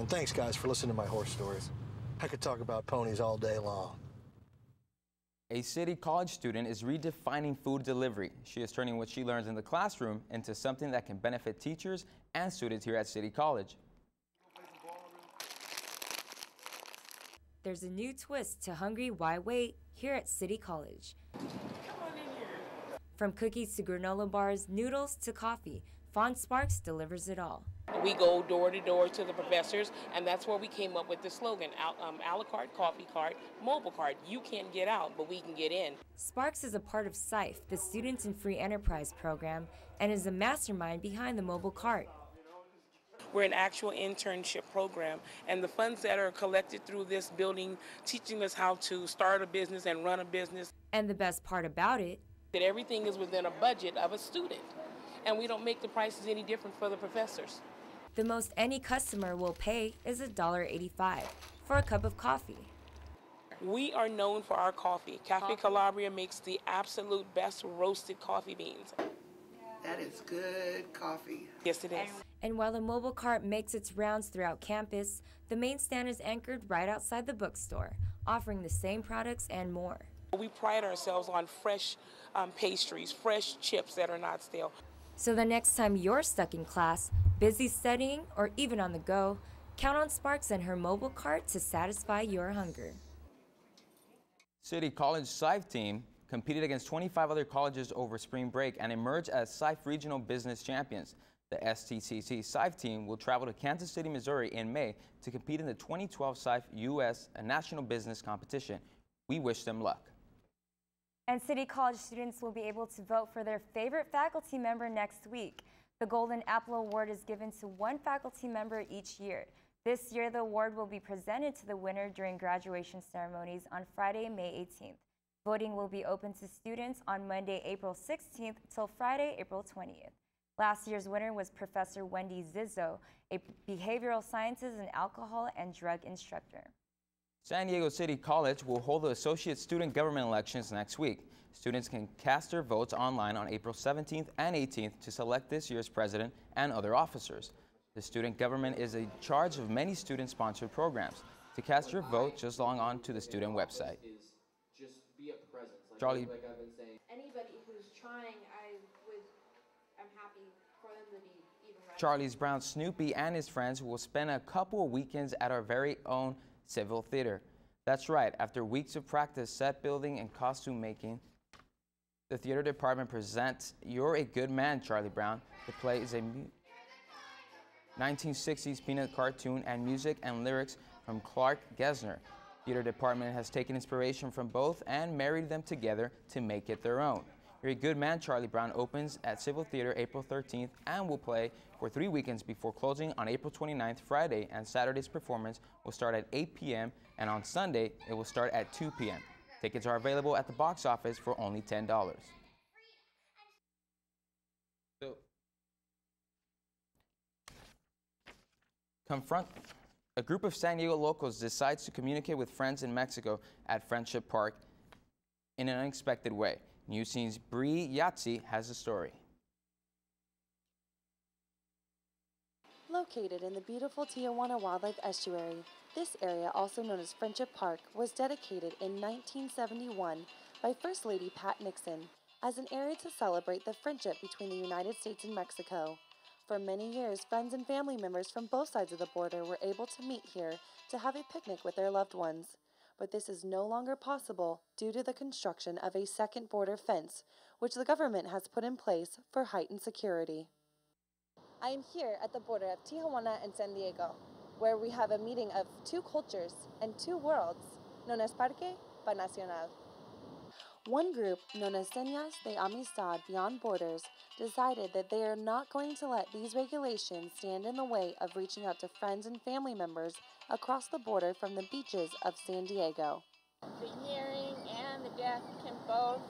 And thanks, guys, for listening to my horse stories. I could talk about ponies all day long. A City College student is redefining food delivery. She is turning what she learns in the classroom into something that can benefit teachers and students here at City College. There's a new twist to Hungry Why Wait here at City College. Come on in here. From cookies to granola bars, noodles to coffee, Fawn Sparks delivers it all. We go door to door to the professors, and that's where we came up with the slogan, a la carte, coffee cart, mobile cart. You can't get out, but we can get in. Sparks is a part of SIFE, the Students in Free Enterprise program, and is the mastermind behind the mobile cart. We're an actual internship program, and the funds that are collected through this building teaching us how to start a business and run a business. And the best part about it, that everything is within a budget of a student, and we don't make the prices any different for the professors. The most any customer will pay is $1.85 for a cup of coffee. We are known for our coffee. Cafe Calabria makes the absolute best roasted coffee beans. That is good coffee. Yes, it is. And while the mobile cart makes its rounds throughout campus, the main stand is anchored right outside the bookstore, offering the same products and more. We pride ourselves on fresh pastries, fresh chips that are not stale. So the next time you're stuck in class, busy studying, or even on the go, count on Sparks and her mobile cart to satisfy your hunger. City College SIFE team competed against 25 other colleges over spring break and emerged as SIFE Regional Business Champions. The STCC SIFE team will travel to Kansas City, Missouri in May to compete in the 2012 SIFE U.S. National Business Competition. We wish them luck. And City College students will be able to vote for their favorite faculty member next week. The Golden Apple Award is given to one faculty member each year. This year, the award will be presented to the winner during graduation ceremonies on Friday, May 18th. Voting will be open to students on Monday, April 16th till Friday, April 20th. Last year's winner was Professor Wendy Zizzo, a behavioral sciences and alcohol and drug instructor. San Diego City College will hold the Associate Student Government elections next week. Students can cast their votes online on April 17th and 18th to select this year's president and other officers. The student government is in charge of many student-sponsored programs. To cast your vote, just log on to the student website. Charlie. Like I've been saying, anybody who's trying, I'm happy for them to be even ready. Charlie's Brown Snoopy and his friends will spend a couple of weekends at our very own Civil Theater. That's right, after weeks of practice, set building, and costume making, the theater department presents You're a Good Man, Charlie Brown. The play is a 1960s peanut cartoon and music and lyrics from Clark Gessner. Theater department has taken inspiration from both and married them together to make it their own. You're a Good Man, Charlie Brown opens at Civil Theater April 13th and will play for 3 weekends before closing on April 29th. Friday and Saturday's performance will start at 8 p.m. and on Sunday it will start at 2 p.m. Tickets are available at the box office for only $10. A group of San Diego locals decides to communicate with friends in Mexico at Friendship Park in an unexpected way. Newscene's Bree Yatsi has the story. Located in the beautiful Tijuana Wildlife Estuary, this area, also known as Friendship Park, was dedicated in 1971 by First Lady Pat Nixon as an area to celebrate the friendship between the United States and Mexico. For many years, friends and family members from both sides of the border were able to meet here to have a picnic with their loved ones. But this is no longer possible due to the construction of a second border fence, which the government has put in place for heightened security. I am here at the border of Tijuana and San Diego, where we have a meeting of two cultures and two worlds, known as Parque Binacional. One group, known as Señas de Amistad Beyond Borders, decided that they are not going to let these regulations stand in the way of reaching out to friends and family members across the border from the beaches of San Diego. The hearing and the deaf can both,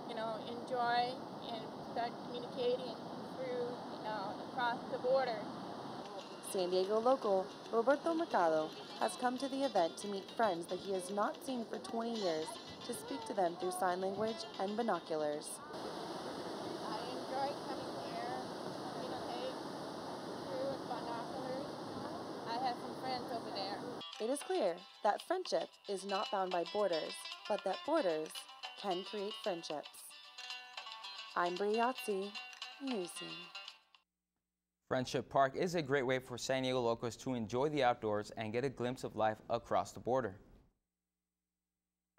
enjoy and start communicating through, across the border. San Diego local Roberto Mercado has come to the event to meet friends that he has not seen for 20 years to speak to them through sign language and binoculars. I enjoy coming here, through binoculars. I have It is clear that friendship is not bound by borders, but that borders can create friendships. I'm Briazzi, Newscene. Friendship Park is a great way for San Diego locals to enjoy the outdoors and get a glimpse of life across the border.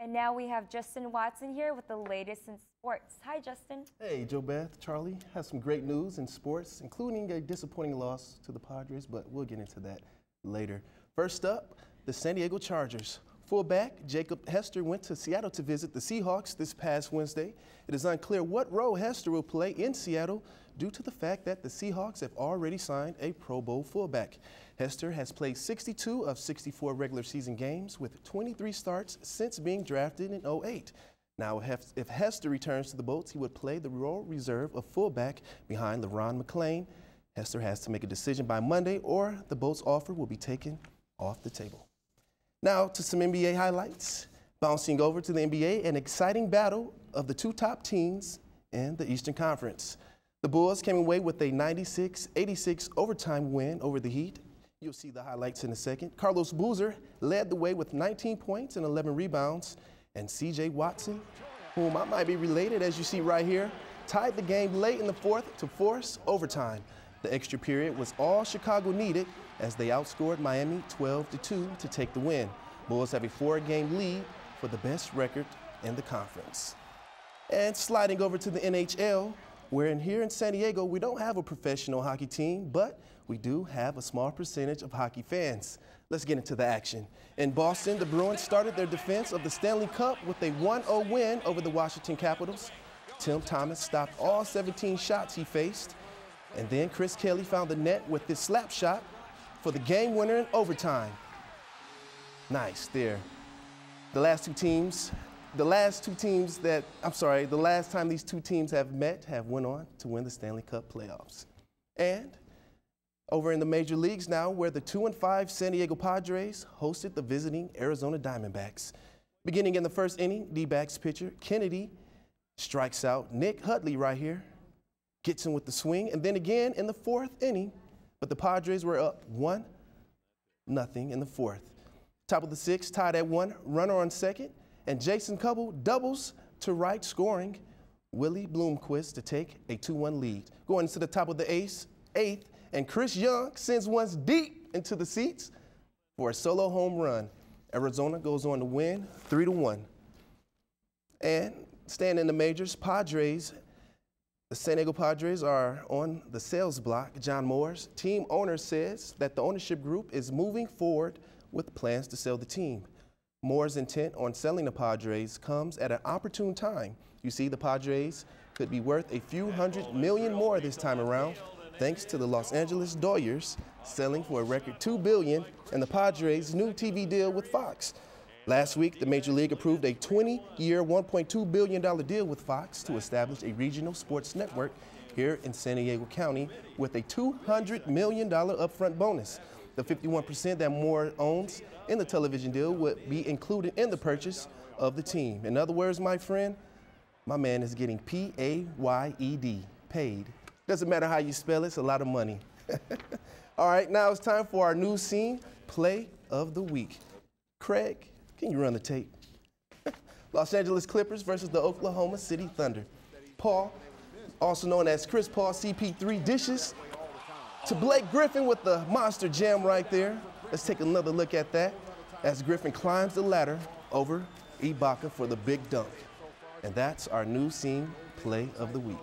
And now we have Justin Watson here with the latest in sports. Hi, Justin. Hey, Joe Beth, Charlie. Has some great news in sports, including a disappointing loss to the Padres, but we'll get into that later. First up, the San Diego Chargers. Fullback Jacob Hester went to Seattle to visit the Seahawks this past Wednesday. It is unclear what role Hester will play in Seattle due to the fact that the Seahawks have already signed a Pro Bowl fullback. Hester has played 62 of 64 regular season games with 23 starts since being drafted in 2008. Now, if Hester returns to the Bolts, he would play the Royal Reserve of fullback behind LeRon McClain. Hester has to make a decision by Monday or the Bolts offer will be taken off the table. Now to some NBA highlights. Bouncing over to the NBA, an exciting battle of the two top teams in the Eastern Conference. The Bulls came away with a 96-86 overtime win over the Heat. You'll see the highlights in a second. Carlos Boozer led the way with 19 points and 11 rebounds. And C.J. Watson, whom I might be related, as you see right here, tied the game late in the fourth to force overtime. The extra period was all Chicago needed as they outscored Miami 12-2 to take the win. Bulls have a 4-game lead for the best record in the conference. And sliding over to the NHL, where here in San Diego, we don't have a professional hockey team, but we do have a small percentage of hockey fans. Let's get into the action. In Boston, the Bruins started their defense of the Stanley Cup with a 1-0 win over the Washington Capitals. Tim Thomas stopped all 17 shots he faced. And then Chris Kelly found the net with this slap shot for the game winner in overtime. Nice there. The last time these two teams have met have went on to win the Stanley Cup playoffs. And over in the major leagues now, where the 2-5 San Diego Padres hosted the visiting Arizona Diamondbacks. Beginning in the first inning, D-backs pitcher Kennedy strikes out Nick Hudley right here. Gets him with the swing, and then again in the fourth inning, but the Padres were up 1-0 in the fourth. Top of the sixth, tied at 1, runner on second, and Jason Kubel doubles to right, scoring Willie Bloomquist to take a 2-1 lead. Going to the top of the eighth, and Chris Young sends one deep into the seats for a solo home run. Arizona goes on to win 3-1. And staying in the majors, the San Diego Padres are on the sales block. John Moore's team owner says that the ownership group is moving forward with plans to sell the team. Moore's intent on selling the Padres comes at an opportune time. You see, the Padres could be worth a few $100 million more this time around, thanks to the Los Angeles Dodgers selling for a record $2 billion and the Padres' new TV deal with Fox. Last week, the Major League approved a 20-year, $1.2 billion deal with Fox to establish a regional sports network here in San Diego County with a $200 million upfront bonus. The 51% that Moore owns in the television deal would be included in the purchase of the team. In other words, my friend, my man is getting P-A-Y-E-D, paid. Doesn't matter how you spell it, it's a lot of money. All right, now it's time for our News Scene Play of the Week. Craig, can you run the tape? Los Angeles Clippers versus the Oklahoma City Thunder. Paul, also known as Chris Paul CP3, dishes to Blake Griffin with the monster jam right there. Let's take another look at that as Griffin climbs the ladder over Ibaka for the big dunk. And that's our News Scene Play of the Week.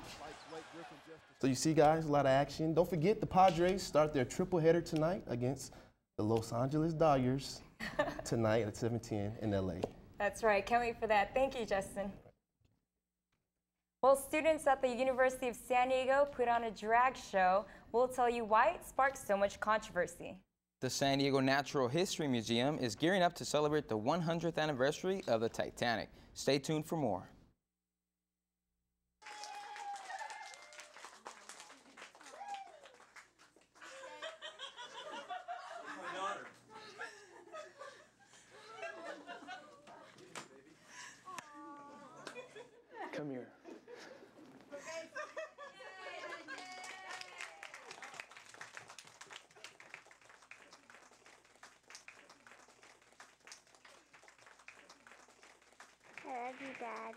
So you see, guys, a lot of action. Don't forget the Padres start their triple header tonight against the Los Angeles Dodgers tonight at 7:10 in LA. That's right. Can't wait for that. Thank you, Justin. Well, students at the University of San Diego put on a drag show. We'll tell you why it sparked so much controversy. The San Diego Natural History Museum is gearing up to celebrate the 100th anniversary of the Titanic. Stay tuned for more. Come here. you, Dad.